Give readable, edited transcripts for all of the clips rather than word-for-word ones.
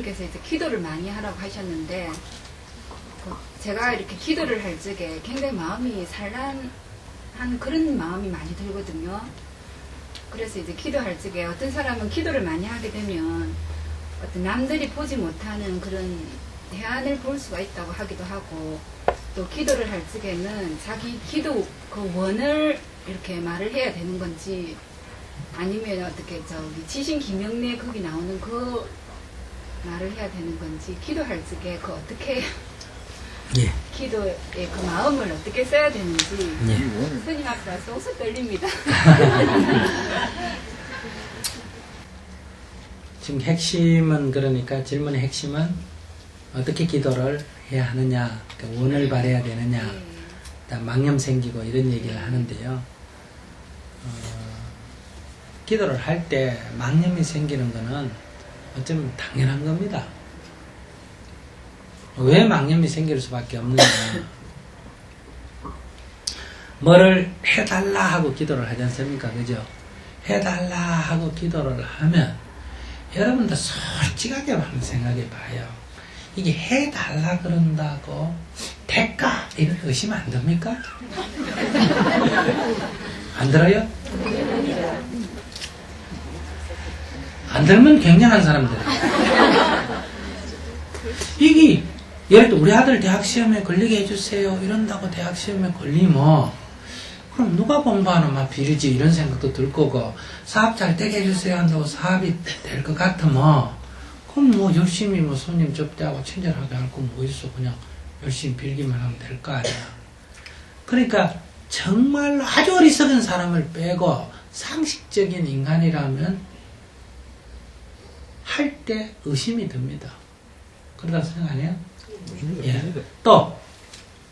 선생님께서 이제 기도를 많이 하라고 하셨는데, 제가 이렇게 기도를 할 적에 굉장히 마음이 산란한 그런 마음이 많이 들거든요. 그래서 이제 기도할 적에 어떤 사람은 기도를 많이 하게 되면 어떤 남들이 보지 못하는 그런 대안을 볼 수가 있다고 하기도 하고, 또 기도를 할 적에는 자기 기도 그 원을 이렇게 말을 해야 되는 건지, 아니면 어떻게 저기 지신 김영래 거기 나오는 그 말을 해야 되는 건지, 기도할 적에 그 어떻게 예. 기도의 그 마음을 어떻게 써야 되는지 예. 스님 앞에 쏙쏙 떨립니다. 지금 핵심은, 그러니까 질문의 핵심은 어떻게 기도를 해야 하느냐, 그러니까 원을 바래야 되느냐, 그다음 망념 생기고 이런 얘기를 하는데요. 기도를 할 때 망념이 생기는 거는 어쩌면 당연한 겁니다. 왜 망념이 생길 수밖에 없느냐. 뭐를 해달라 하고 기도를 하지 않습니까? 그죠? 해달라 하고 기도를 하면 여러분도 솔직하게 한번 생각해 봐요. 이게 해달라 그런다고 대가 이런 의심 안 듭니까? 안 들어요? 안 들면 굉장한 사람들이에요. 이게 예를 들어 우리 아들 대학 시험에 걸리게 해주세요 이런다고 대학 시험에 걸리면 그럼 누가 공부하는 막 비리지 이런 생각도 들 거고, 사업 잘 되게 해주세요 한다고 사업이 될 것 같으면 그럼 뭐 열심히 뭐 손님 접대하고 친절하게 할 거 뭐 있어. 그냥 열심히 빌기만 하면 될 거 아니야. 그러니까 정말로 아주 어리석은 사람을 빼고 상식적인 인간이라면 할 때 의심이 듭니다. 그러다 생각 안 해요? 예. 또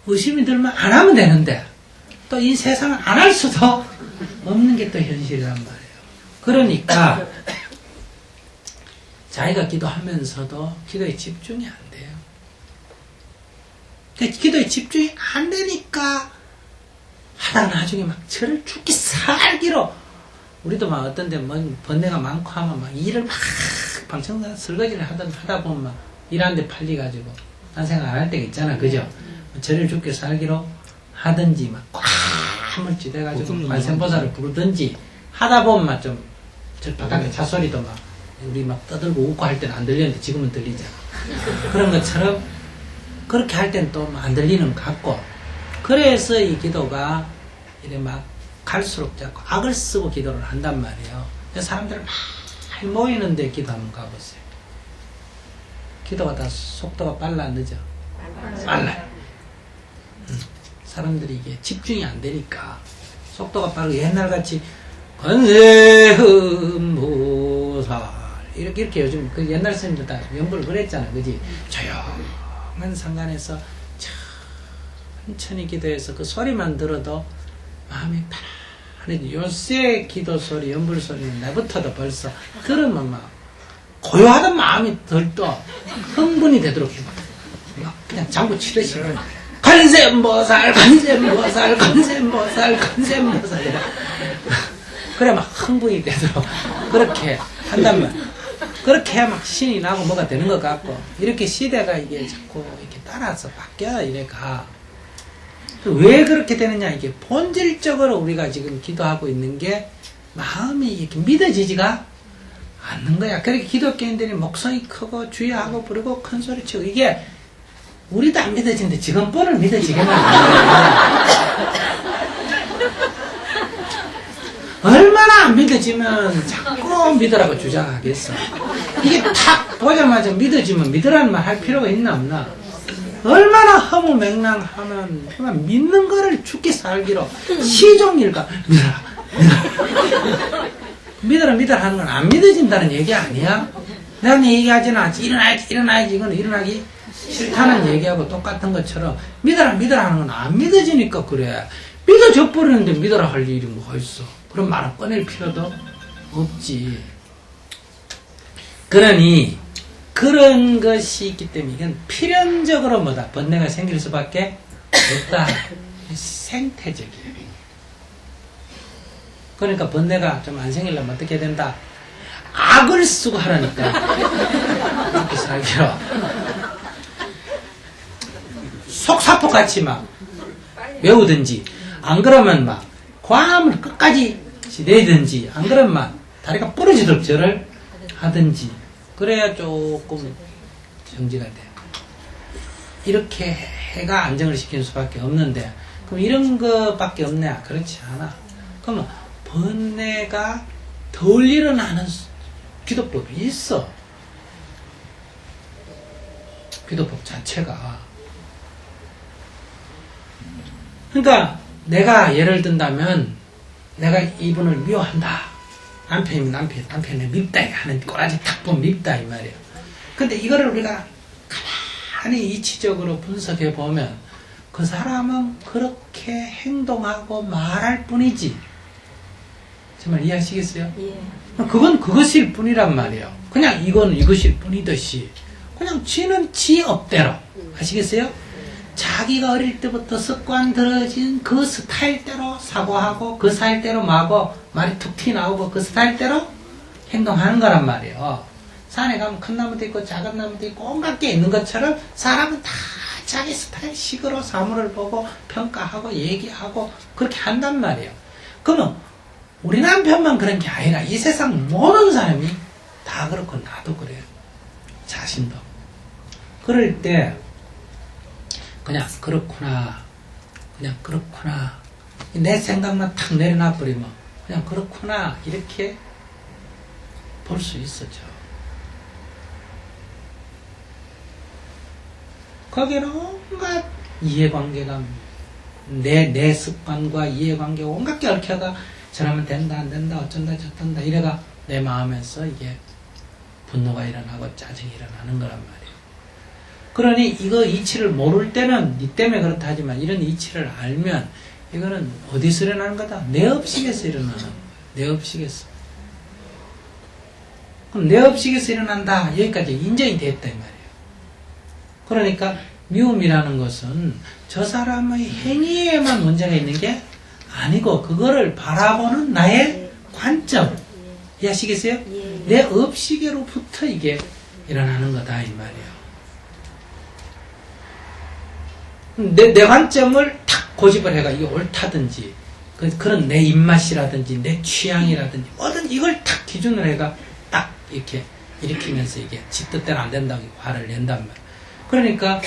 의심이 들면 안 하면 되는데 또 이 세상은 안 할 수도 없는 게 또 현실이란 말이에요. 그러니까 자기가 기도하면서도 기도에 집중이 안 돼요. 기도에 집중이 안 되니까 하다 나중에 막 저를 죽기 살기로, 우리도 막 어떤 데 뭐 번뇌가 많고 하면 막 일을 막 방청사 설거지를 하다 보면 막 일하는데 팔리가지고 딴 생각 안 할 때가 있잖아. 그죠? 저를 죽기 살기로 하든지 막 꽉을 찌대가지고 관세음보살을 부르든지 하다 보면 막 좀 저 바깥에 잣소리도 막 우리 막 떠들고 웃고 할 때는 안 들리는데 지금은 들리잖아. 그런 것처럼 그렇게 할 때는 또 안 들리는 것 같고, 그래서 이 기도가 이래 막 갈수록 자꾸 악을 쓰고 기도를 한단 말이에요. 사람들 많이 모이는데 기도 한번 가보세요. 기도가 다 속도가 빨라 늦어? 빨라요. 사람들이 이게 집중이 안 되니까 속도가 빠르고, 옛날같이 관세음보살 이렇게 요즘 그 옛날 스님들 다 연불을 그랬잖아. 그지? 조용한 상간에서 천천히 기도해서 그 소리만 들어도 마음이 편안해지. 요새 기도 소리, 연불 소리는 내부터도 벌써 들으면 막 고요하던 마음이 들떠 흥분이 되도록 막 그냥 장구 치듯이 관세음보살, 관세음보살, 관세음보살, 관세음보살 그래 막 흥분이 되도록 그렇게 한다면, 그렇게 해야 막 신이 나고 뭐가 되는 것 같고, 이렇게 시대가 이게 자꾸 이렇게 따라서 바뀌어 이래가. 왜 그렇게 되느냐, 이게 본질적으로 우리가 지금 기도하고 있는 게 마음이 이렇게 믿어지지가 않는 거야. 그렇게 기독교인들이 목소리 크고 주의하고 부르고 큰 소리 치고, 이게 우리도 안 믿어지는데 지금 뻔을 믿어지겠나. 얼마나 안 믿어지면 자꾸 믿으라고 주장하겠어. 이게 탁 보자마자 믿어지면 믿으라는 말 할 필요가 있나 없나. 얼마나 허무맹랑하면 그냥 믿는 거를 죽기 살기로 시종일관 믿어라, 믿어라, 믿어라 하는 건 안 믿어진다는 얘기 아니야? 내가 얘기하지는 않지. 일어나야지. 이건 일어나기 싫다는 얘기하고 똑같은 것처럼 믿어라 하는 건 안 믿어지니까 그래. 믿어져 버리는데 믿어라 할 일이 뭐가 있어. 그런 말을 꺼낼 필요도 없지. 그러니 그런 것이 있기 때문에 이건 필연적으로 뭐다? 번뇌가 생길 수밖에 없다. 생태적이에요. 그러니까 번뇌가 좀 안 생기려면 어떻게 된다? 악을 쓰고 하라니까. 죽기 살기로. 속사포같이 막 외우든지, 안 그러면 막 과음을 끝까지 내든지, 안 그러면 막 다리가 부러지도록 절을 하든지, 그래야 조금 정지가 돼요. 이렇게 해가 안정을 시키는 수밖에 없는데, 그럼 이런 것밖에 없냐? 그렇지 않아. 그러면 번뇌가 덜 일어나는 기도법이 있어. 기도법 자체가. 그러니까 내가 예를 든다면 내가 이분을 미워한다. 남편이면 남편을 밉다 하는 꼬라지 탁 보면 밉다 이 말이에요. 근데 이거를 우리가 가만히 이치적으로 분석해 보면 그 사람은 그렇게 행동하고 말할 뿐이지. 정말 이해하시겠어요? 예. 그건 그것일 뿐이란 말이에요. 그냥 이건 이것일 뿐이듯이 그냥 지는 지 업대로. 아시겠어요? 자기가 어릴 때부터 습관 들어진 그 스타일대로 사고하고 그 스타일대로 말이 툭 튀나오고 그 스타일대로 행동하는 거란 말이에요. 산에 가면 큰 나무도 있고 작은 나무도 있고 온갖 게 있는 것처럼 사람은 다 자기 스타일식으로 사물을 보고 평가하고 얘기하고 그렇게 한단 말이에요. 그러면 우리 남편만 그런 게 아니라 이 세상 모든 사람이 다 그렇고 나도 그래요. 자신도. 그럴 때 그냥 그렇구나 내 생각만 탁 내려놔버리면 그냥 그렇구나 이렇게 볼 수 있었죠. 거기는 온갖 이해관계가 내 습관과 이해관계가 온갖 게 얽혀가 저러면 된다 안 된다 어쩐다 저쩐다 이래가 내 마음에서 이게 분노가 일어나고 짜증이 일어나는 거란 말이에요. 그러니 이거 이치를 모를 때는 니 때문에 그렇다 하지만 이런 이치를 알면 이거는 어디서 일어나는 거다? 내 업식에서 일어나는 거야. 내 업식에서. 그럼 내 업식에서 일어난다. 여기까지 인정이 됐다 이 말이에요. 그러니까 미움이라는 것은 저 사람의 행위에만 문제가 있는 게 아니고 그거를 바라보는 나의 관점. 이해하시겠어요? 내 업식으로부터 이게 일어나는 거다 이 말이에요. 내 관점을 탁 고집을 해가 이게 옳다든지 그런 내 입맛이라든지 내 취향이라든지 뭐든지 이걸 탁 기준으로 해가 딱 이렇게 일으키면서 이게 지 뜻대로 안 된다고 화를 낸단 말이에요. 그러니까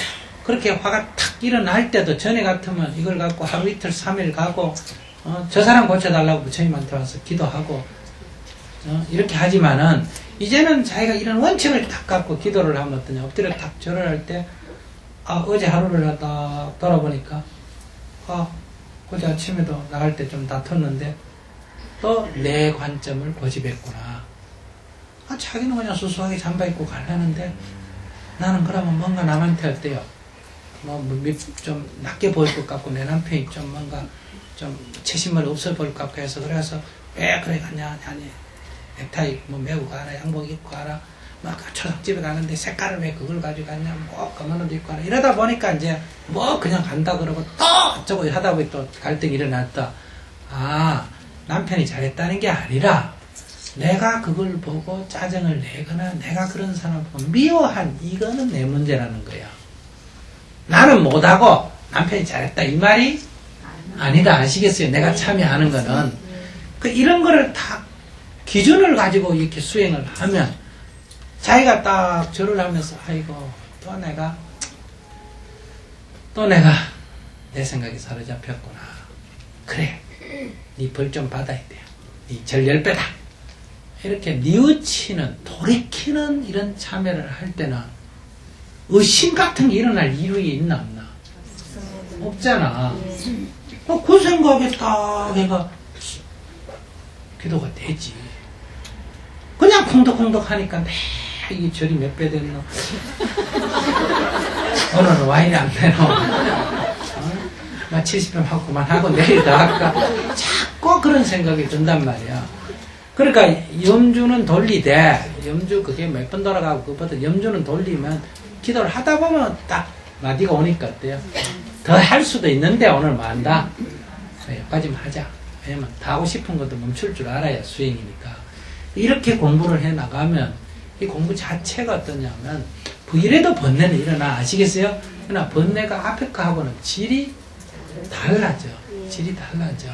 그렇게 화가 탁 일어날 때도 전에 같으면 이걸 갖고 하루 이틀 3일 가고 저 사람 고쳐달라고 부처님한테 와서 기도하고 이렇게 하지만은 이제는 자기가 이런 원칙을 딱 갖고 기도를 하면 어떠냐 엎드려 탁 절을 할 때 어제 하루를 딱 돌아보니까 어제 아침에도 나갈 때 좀 다퉜는데 또 내 관점을 고집했구나. 자기는 그냥 수수하게 잠바 입고 가려는데 나는 그러면 뭔가 남한테 어때요? 좀 낮게 보일 것 같고 내 남편이 좀 뭔가 좀 체신머리 없어 보일 것 같고 해서 그래서 왜 그래 갔냐 아니 넥타이 메고 가라 양복 입고 가라 막 초상집에 가는데 색깔을 왜 그걸 가지고 갔냐 뭐 검은 옷 입고 가라 이러다 보니까 이제 뭐 그냥 간다 그러고 또 어쩌고 하다 보니 또 갈등이 일어났다. 남편이 잘했다는 게 아니라 내가 그걸 보고 짜증을 내거나 내가 그런 사람을 보고 미워한 이거는 내 문제라는 거야. 나는 못하고 남편이 잘했다 이 말이 아니다. 아시겠어요? 내가 참여하는 거는 이런 거를 다 기준을 가지고 이렇게 수행을 하면 자기가 딱 절을 하면서 아이고 또 내가 내 생각이 사로잡혔구나. 그래 네 벌 좀 받아야 돼요. 네 절 10배다. 이렇게 뉘우치는 돌이키는 이런 참여를 할 때는 의심 같은 게 일어날 이유가 있나 없나? 없잖아. 그 생각에 딱 해가 기도가 되지. 그냥 콩덕콩덕 하니까 이게 절이 몇 배 됐노? 오늘은 와인이 안 되노? 나 70배 하고만 하고 내일 더 할까? 자꾸 그런 생각이 든단 말이야. 그러니까 염주는 돌리되 염주 그게 몇 번 돌아가고 그보다 염주는 돌리면 기도를 하다 보면 딱 마디가 오니까 어때요? 더 할 수도 있는데 오늘 뭐 한다? 여기까지만 하자. 왜냐면 다 하고 싶은 것도 멈출 줄 알아야 수행이니까. 이렇게 공부를 해 나가면 이 공부 자체가 어떠냐면 이래도 번뇌는 일어나 아시겠어요? 그러나 번뇌가 앞에 거하고는 질이 달라져. 질이 달라져.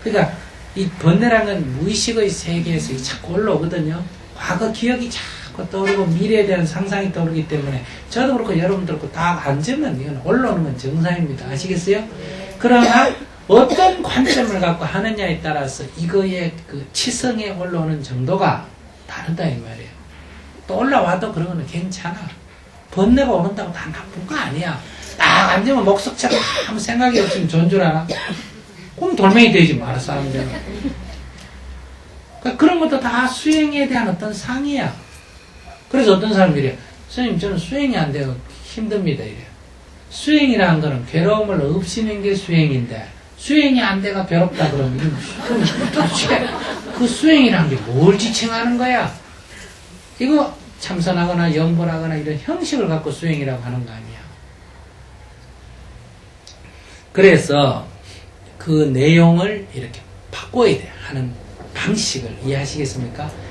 그러니까 이 번뇌라는 건 무의식의 세계에서 자꾸 올라오거든요. 과거 기억이 자꾸 떠오르고 미래에 대한 상상이 떠오르기 때문에 저도 그렇고 여러분도 그렇고 다 앉으면 이건 올라오는 건 정상입니다. 아시겠어요? 그러나 어떤 관점을 갖고 하느냐에 따라서 이거의 그 치성에 올라오는 정도가 다르다 이 말이에요. 또 올라와도 그런 거는 괜찮아. 번뇌가 오른다고 다 나쁜 거 아니야. 딱 앉으면 목석처럼 아무 생각이 없으면 좋은 줄 알아? 그럼 돌멩이 되지 마라 사람들은. 그러니까 그런 것도 다 수행에 대한 어떤 상이야. 그래서 어떤 사람들이 선생님 저는 수행이 안 돼요. 힘듭니다 이래요. 수행이라는 거는 괴로움을 없이는 게 수행인데 수행이 안 돼가 괴롭다 그러면 그럼 도대체 그 수행이라는 게 뭘 지칭하는 거야? 이거 참선하거나 염불하거나 이런 형식을 갖고 수행이라고 하는 거 아니야. 그래서 그 내용을 이렇게 바꿔야 돼 하는 방식을 이해하시겠습니까?